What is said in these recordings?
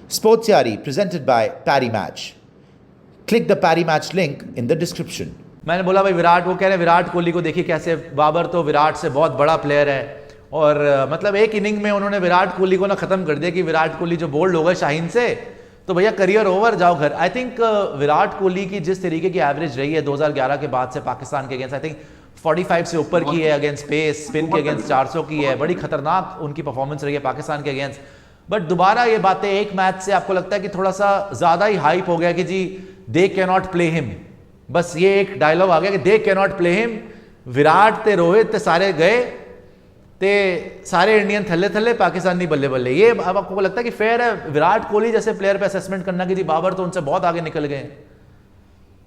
Sports Yari presented by Parry Match. Click the Parry Match link in the description. मैंने बोला भाई विराट, वो कह रहे हैं विराट कोहली को देखिए कैसे, बाबर तो विराट से बहुत बड़ा प्लेयर है और मतलब एक इनिंग में उन्होंने विराट कोहली को ना खत्म कर दिया कि विराट कोहली जो बोल्ड हो गए शाहीन से, तो भैया करियर ओवर, जाओ घर। आई थिंक विराट कोहली की जिस तरीके की एवरेज रही है 2011 के बाद से पाकिस्तान के अगेंस्ट, आई थिंक 45 से ऊपर की है अगेंस्ट पेस, स्पिन के अगेंस्ट 400 की है, बड़ी खतरनाक उनकी परफॉर्मेंस रही है पाकिस्तान के अगेंस्ट। बट दोबारा ये बातें एक मैच से आपको लगता है कि थोड़ा सा ज्यादा ही हाइप हो गया कि जी they can not play him, बस ये एक डायलॉग आ गया कि they can not play him, Virat ते रोहित ते सारे गए ते सारे इंडियन थल्ले थल्ले, पाकिस्तानी बल्ले बल्ले। ये अब आपको लगता है कि फेयर है विराट कोहली जैसे प्लेयर पे असेसमेंट करना कि जी बाबर तो उनसे बहुत आगे निकल गए?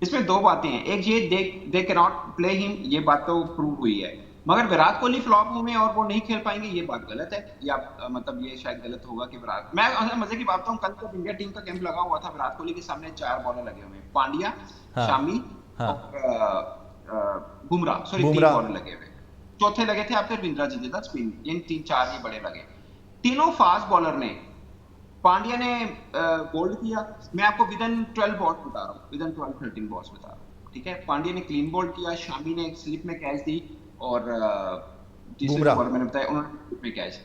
इसमें दो बातें हैं, एक ये दे कैन नॉट प्ले हिम, ये बात तो प्रूव हुई है, मगर विराट कोहली फ्लॉप हुए और वो नहीं खेल पाएंगे ये बात गलत है, या मतलब ये शायद गलत होगा कि विराट, मैं मजे की बात हूँ, कल तो इंडिया टीम का कैंप लगा हुआ था, विराट कोहली के सामने 4 बॉलर लगे हुए, पांड्या, शामी और बुमराह, सॉरी 3 बॉलर लगे हुए, चौथे लगे थे आपके रविंद्रा जडेजा स्पिन, इन 3-4 ही बड़े लगे, तीनों फास्ट बॉलर ने, पांड्या ने बोल्ड किया, मैं आपको विदिन 12 बॉल्स बता रहा हूँ, विदिन 12-13 बॉल्स बता रहा हूँ, ठीक है। पांड्या ने क्लीन बोल्ड किया, शामी ने एक स्लिप में कैच दी और तीसरे बॉल मैंने बताया उन्होंने में कैच,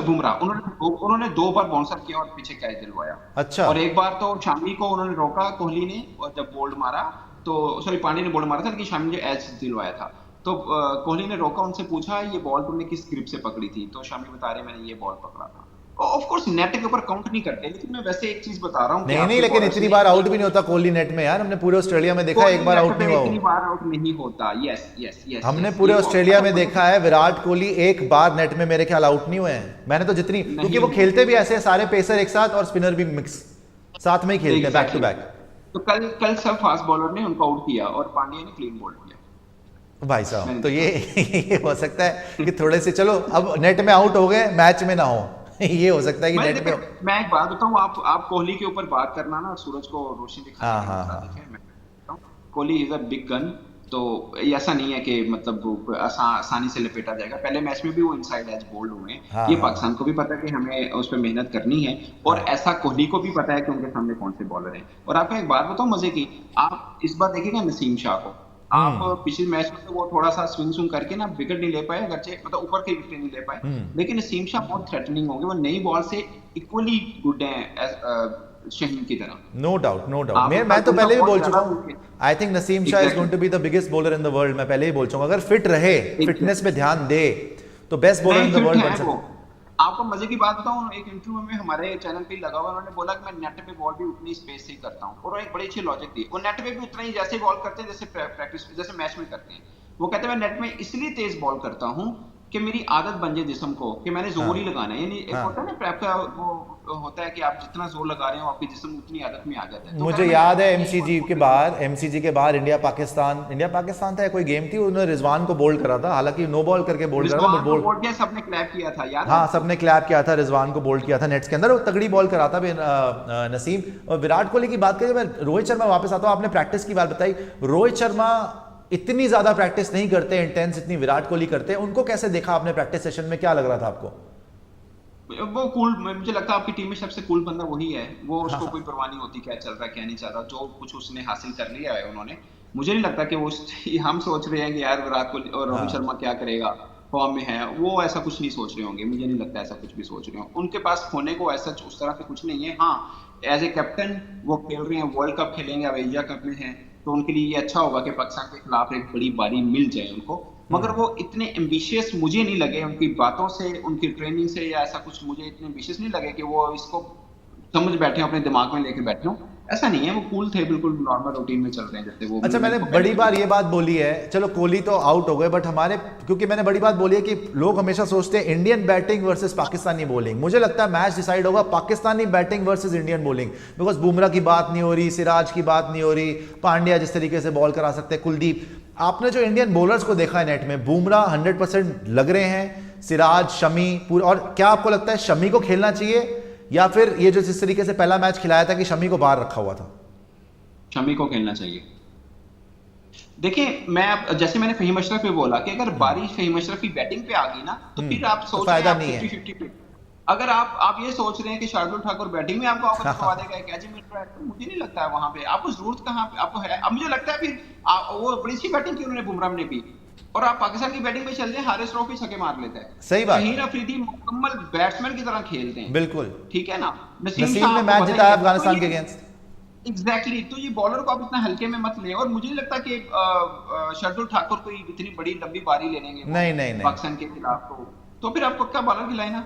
बुमराह उन्होंने 2 बार बाउंसर किया और पीछे कैच दिलवाया। अच्छा। और एक बार तो शामी को उन्होंने रोका कोहली ने, और जब बोल्ड मारा तो सॉरी पांड्या ने बोल्ड मारा था लेकिन शामी ने एज दिलवाया था, तो कोहली ने रोका, उनसे पूछा ये बॉल तुमने किस ग्रिप से पकड़ी थी, तो शामी बता रहे मैंने ये बॉल पकड़ा था। ऑफ कोर्स नेट के ऊपर काउंट नहीं करते, लेकिन मैं वैसे एक चीज बता रहा हूं, नहीं लेकिन इतनी बार आउट भी नहीं होता कोहली नेट में यार, हमने पूरे ऑस्ट्रेलिया में देखा एक बार आउट नहीं हुआ, इतनी बार आउट नहीं होता। यस हमने पूरे ऑस्ट्रेलिया में देखा है विराट कोहली एक बार नेट में मेरे ख्याल आउट नहीं हुए हैं, मैंने तो जितनी, क्योंकि वो खेलते भी ऐसे सारे पेसर एक साथ और स्पिनर भी मिक्स साथ में ही खेलते हैं बैक टू बैक। तो कल सब फास्ट बॉलर ने उनको आउट किया और पांड्या ने क्लीन बोल्ड किया भाई साहब, तो ये हो सकता है कि थोड़े से चलो अब नेट में आउट हो गए मैच में ना हो, ये हो सकता है कि नेट में। मैं एक बात बताऊं, आप कोहली के ऊपर बात करना ना, सूरज को रोशनी दिखाना, Kohli is a big gun, तो ऐसा नहीं है कि मतलब आसानी से लपेटा जाएगा, पहले मैच में भी वो इनसाइड एज बोल्ड हुए हैं, ये पाकिस्तान को भी पता है कि हमें उस पर मेहनत करनी है, और ऐसा कोहली को भी पता है कि उनके सामने कौन से बॉलर हैं। और आपको एक बात बताऊं मजे की, आप इस बार देखिएगा नसीम शाह को, आप पिछले मैच में तो वो थोड़ा सा स्विंग करके ना विकेट नहीं ले पाए, अगरचे मतलब ऊपर के विकेट नहीं ले पाए, लेकिन नसीम शाह बहुत थ्रेटनिंग होंगे, वो नई बॉल से इक्वली गुड हैं शहीन की तरह। नो डाउट मैं तो पहले भी बोल चुका हूं, I think Naseem Shah is going to be the biggest bowler in the world, मैं पहले ही बोल चुका हूं, अगर फिट रहे, फिटनेस पे ध्यान दे तो best bowler in the world बन सकता है। आपको मजे की बात बताऊं, एक इंटरव्यू में हमारे चैनल पे लगा हुआ, उन्होंने बोला कि मैं नेट पे बॉल भी उतनी स्पेस से ही करता हूं, और एक बड़ी अच्छी लॉजिक दी, वो नेट पे भी उतना ही जैसे बॉल करते हैं जैसे प्रैक्टिस जैसे मैच में करते हैं, वो कहते हैं मैं नेट में इसलिए तेज बॉल करता हूं कि मेरी आदत बन जाए जिस्म को कि मैंने जोर ही लगाना है, यानी एक होता है ना प्रैप का वो होता है कि आप जितना जोर लगा रहे हो आपकी जिस्म उतनी आदत में आ जाता है। तो मुझे याद है एमसीजी के बाहर इंडिया पाकिस्तान था कोई गेम थी, उन्होंने रिजवान को बोल्ड करा था, हालांकि नो बॉल करके बोल्ड करा था, बोल्ड किया, सबने क्लैप किया था यार, हाँ सबने क्लैप किया था, रिजवान को बोल्ड किया था नेट्स के अंदर, वो तगड़ी बॉल करा था नसीम। और विराट कोहली की बात करें, मैं रोहित शर्मा वापस आता हूं, आपने प्रैक्टिस की बात बताई, रोहित शर्मा इतनी ज्यादा प्रैक्टिस नहीं करते इंटेंस जितनी विराट कोहली करते हैं, उनको कैसे देखा आपने प्रैक्टिस सेशन में, क्या लग रहा था आपको? वो कूल, मुझे लगता है आपकी टीम में सबसे कूल बंदा वही है, वो उसको कोई परवाह नहीं होती क्या चल रहा है क्या नहीं चल रहा, जो कुछ उसने हासिल कर लिया है उन्होंने, मुझे नहीं लगता कि वो हम सोच रहे हैं कि यार विराट कोहली और रोहित शर्मा क्या करेगा, फॉर्म में है, वो ऐसा कुछ नहीं सोच रहे होंगे, मुझे नहीं लगता ऐसा कुछ भी सोच रहे हो, उनके पास होने को ऐसा उस तरह से कुछ नहीं है। हाँ एज ए कैप्टन वो खेल रहे हैं, वर्ल्ड कप खेलेंगे, अब एशिया कप में है, तो उनके लिए ये अच्छा होगा कि पाकिस्तान के खिलाफ एक बड़ी बारी मिल जाए उनको, मगर वो इतने एम्बिशियस मुझे नहीं लगे, उनकी बातों से उनकी ट्रेनिंग से या ऐसा कुछ मुझे इतने एम्बिशियस नहीं लगे कि वो इसको समझ बैठे अपने दिमाग में लेके बैठे हो, ऐसा नहीं है, वो कूल थे, बिल्कुल नॉर्मल रूटीन में चल रहे हैं जैसे वो। अच्छा, मैंने बड़ी बार ये बात बोली है, चलो कोहली तो आउट हो गए, बट हमारे, क्योंकि मैंने बड़ी बात बोली है कि लोग हमेशा सोचते हैं Indian batting versus Pakistani bowling, मुझे लगता है मैच डिसाइड होगा Pakistani batting versus Indian bowling, because Bumrah की बात नहीं हो रही, सिराज की बात नहीं हो रही, पांड्या जिस तरीके से बॉल करा सकते हैं, कुलदीप, आपने जो इंडियन बॉलर्स को देखा है नेट में, बुमराह 100% लग रहे हैं, सिराज, शमी पूरे, और क्या आपको लगता है शमी को खेलना चाहिए, या फिर ये जो जिस तरीके से पहला मैच खिलाया था कि शमी को बाहर रखा हुआ था? शमी को खेलना चाहिए। देखिए मैं जैसे मैंने फहीम अशरफ पे बोला कि अगर बारिश फहीम अशरफ की बैटिंग पे आ गई ना, तो फिर आप सोच रहे हैं 50-50 पे अगर आप ये सोच रहे हैं कि शार्दुल ठाकुर बैटिंग में आपको आउट करवा देगा, कैच मिल रहा है, तो मुझे नहीं लगता है वहां पे आपको जरूरत कहाँ पे आपको है। अब मुझे लगता है फिर वो बड़ी सी बैटिंग की उन्होंने बुमराह ने भी, और आप पाकिस्तान की बैटिंग में चल जाए, हारिस रऊफ ही छक्के मार लेता है। सही बात। शहीन अफरीदी मुकम्मल बैट्समैन की तरह खेलते हैं, बिल्कुल ठीक है ना। नसीम शाह ने आपको मैच पता ही जिताया है। अफगानिस्तान तो के ये अगेंस्ट। एग्जैक्टली तो ये बॉलर को आप इतना हल्के में मत लें, और मुझे नहीं लगता कि शार्दुल ठाकुर कोई इतनी बड़ी लंबी पारी ले लेंगे नहीं पाकिस्तान के खिलाफ, तो फिर आप पक्का बॉलर खिलाए ना।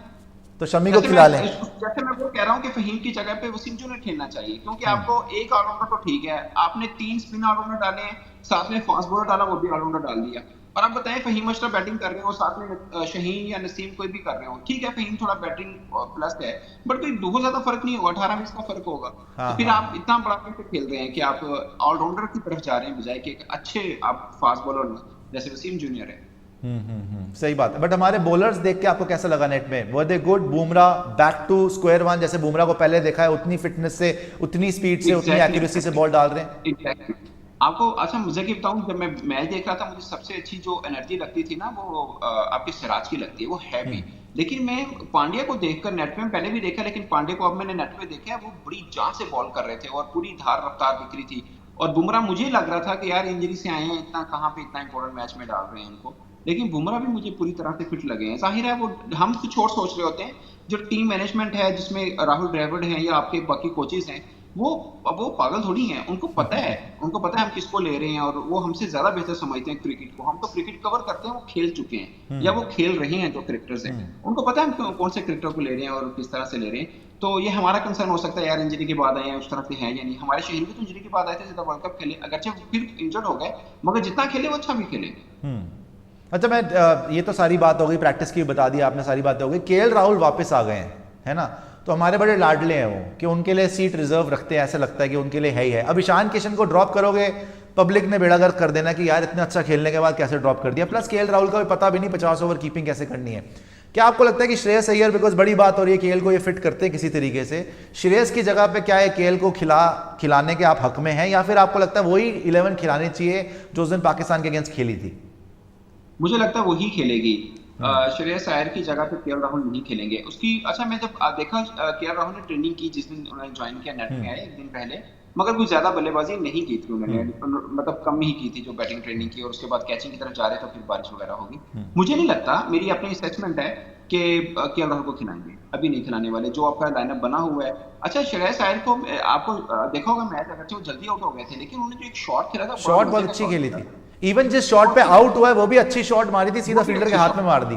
तो शमी को खिला लें। जैसे मैं वो कह रहा हूँ कि फहीम की जगह पे वसीम जूनियर खेलना चाहिए, क्योंकि आपको एक ऑलराउंडर तो ठीक है, आपने 3 स्पिन ऑलराउंडर डाले हैं, साथ में फास्ट बॉलर डाला, वो भी ऑलराउंडर डाल दिया, और आप बताएं फहीम अशरफ बैटिंग कर रहे हो, साथ में शहीन या नसीम कोई भी कर रहे हो, ठीक है फहीम थोड़ा बैटिंग प्लस है, बट कोई बहुत ज्यादा फर्क नहीं होगा, 18 मिनट का फर्क होगा। तो फिर आप इतना बड़ा कैसे खेल रहे हैं कि आप ऑलराउंडर की तरफ जा रहे हैं बजाय कि एक अच्छे आप फास्ट बॉलर जैसे वसीम जूनियर है। सही बात है। बट हमारे बॉलर्स देख के आपको कैसा लगा नेट में? Were they good? Bumrah back to square one, जैसे बुमराह को पहले देखा है, उतनी फिटनेस से, उतनी स्पीड से, उतनी एक्यूरेसी से बॉल डाल रहे हैं? Exactly. आपको अच्छा मुझे की बताऊं, जब मैं मैच देख रहा था मुझे सबसे अच्छी जो एनर्जी लगती थी ना वो आपके सिराज की लगती है, वो है भी। लेकिन मैं पांड्या को देखकर नेट में पहले भी देखा, लेकिन पांड्या को अब मैंने नेट पे देखा है, वो बड़ी जान से बॉल कर रहे थे और पूरी धार रफ्तार दिख रही थी। और बुमराह मुझे लग रहा था कि यार इंजरी से आए हैं, इतना कहाँ पे इतना इंपॉर्टेंट मैच में डाल रहे हैं उनको, लेकिन बुमराह भी मुझे पूरी तरह से फिट लगे हैं। जाहिर है वो हम कुछ और सोच रहे होते हैं, जो टीम मैनेजमेंट है जिसमें राहुल द्रविड़ हैं या आपके बाकी कोचेस हैं, वो पागल थोड़ी हैं, उनको पता है हम किसको ले रहे हैं, और वो हमसे ज्यादा बेहतर समझते हैं क्रिकेट को। हम तो क्रिकेट कवर करते हैं, वो खेल चुके हैं या वो खेल रहे हैं जो क्रिकेटर्स हैं, उनको पता है हम कौन से क्रिकेटर को ले रहे हैं और किस तरह से ले रहे हैं। तो ये हमारा कंसर्न हो सकता है यार इंजरी के बाद आए हैं उस तरह से हैं या नहीं। हमारे शहीन भी तो इंजरी के बाद आए थे जब वर्ल्ड कप खेले, अगरचे फिर इंजर्ड हो गए, मगर जितना खेले वो अच्छा भी खेले। अच्छा, मैं ये तो सारी बात हो गई, प्रैक्टिस की बता दी आपने, सारी बातें हो गई। केएल राहुल वापस आ गए हैं, है ना, तो हमारे बड़े लाडले हैं वो, कि उनके लिए सीट रिजर्व रखते हैं, ऐसा लगता है कि उनके लिए है ही है। अब ईशान किशन को ड्रॉप करोगे, पब्लिक ने बेड़ा गर्क कर देना कि यार इतना अच्छा खेलने के बाद कैसे ड्रॉप कर दिया। प्लस केएल राहुल का भी पता भी नहीं 50 ओवर कीपिंग कैसे करनी है। क्या आपको लगता है कि श्रेयस अय्यर, बिकॉज बड़ी बात हो रही है केएल को ये फिट करते हैं किसी तरीके से, श्रेयस की जगह पे क्या है केएल को खिलाने के आप हक में हैं, या फिर आपको लगता है वही 11 खिलानी चाहिए जो उस दिन पाकिस्तान के अगेंस्ट खेली थी? मुझे लगता है वही खेलेगी। श्रेयस अय्यर की जगह पे केएल राहुल नहीं खेलेंगे उसकी। अच्छा, मैं जब देखा केएल राहुल ने ट्रेनिंग की जिस दिन उन्होंने ज्वाइन किया, नेट में आए एक दिन पहले, मगर कोई ज्यादा बल्लेबाजी नहीं की थी उन्होंने, मतलब कम ही की थी जो बैटिंग ट्रेनिंग की, और उसके बाद कैचिंग की तरफ जा रहे तो फिर बारिश वगैरह होगी। मुझे नहीं लगता, मेरी अपनी असेसमेंट है कि केएल राहुल को खिलाएंगे, अभी नहीं खिलाने वाले, जो आपका लाइनअप बना हुआ है। अच्छा, श्रेयस अय्यर को आपको देखा होगा मैच, अगर वो जल्दी आउट हो गए थे, लेकिन उन्होंने जो एक शॉट खेला था, शॉट बहुत अच्छी खेली थी। इवन जिस शॉट पे आउट हुआ है वो भी अच्छी शॉट मारी थी, सीधा फील्डर के हाथ में मार दी।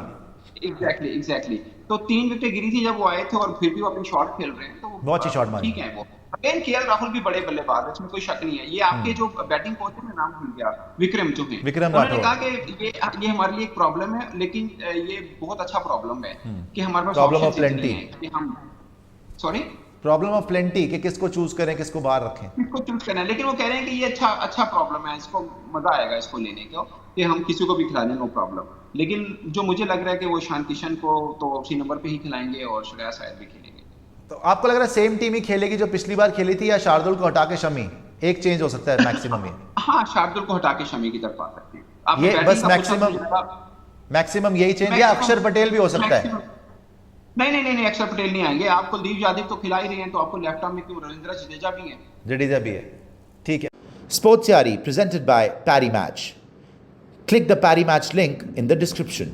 एग्जैक्टली। तो 3 विकेट गिरी थी जब वो आए थे, और फिर भी वो अपनी शॉट खेल रहे हैं, तो बहुत अच्छी शॉट मारी। ठीक है वो। अगेन केएल राहुल भी बड़े बल्लेबाज है, इसमें कोई शक नहीं है। ये आपके जो बैटिंग कोच है, मैं नाम भूल गया, विक्रम जो है, उन्होंने कहा कि ये हमारे लिए एक प्रॉब्लम है, लेकिन ये बहुत अच्छा प्रॉब्लम है कि हमारे पास प्रॉब्लम ऑफ प्लेंटी कि हम सॉरी प्रॉब्लम ऑफ प्लेंटी कि किसको चूज करें, किसको बाहर रखें, किसको चूज करना है। लेकिन वो कह रहे हैं कि ये अच्छा प्रॉब्लम है, इसको मजा आएगा इसको लेने को, कि हम किसी को भी खिला लें, नो प्रॉब्लम। लेकिन जो मुझे लग रहा है कि वो ईशान किशन को तो उसी नंबर पे ही खिलाएंगे और श्रेयस अय्यर भी खेलेंगे। तो आपको लग रहा है सेम टीम ही खेलेगी जो पिछली बार खेली थी, या शार्दुल को हटा के शमी? एक चेंज हो सकता है मैक्सिमम में। हाँ, शार्दुल को हटा के शमी की तरफ आ सकते हैं। ये बस मैक्सिमम यही चेंज, या अक्षर पटेल भी हो सकता है? नहीं, अक्षर पटेल नहीं आएंगे। आप कुलदीप यादव तो खिला ही रहे हैं, तो आपको लेफ्ट आर्म में क्यों, रविंद्र जडेजा भी है। ठीक है। Sports Yari presented by Paddy Match. Click the Paddy Match link in the description.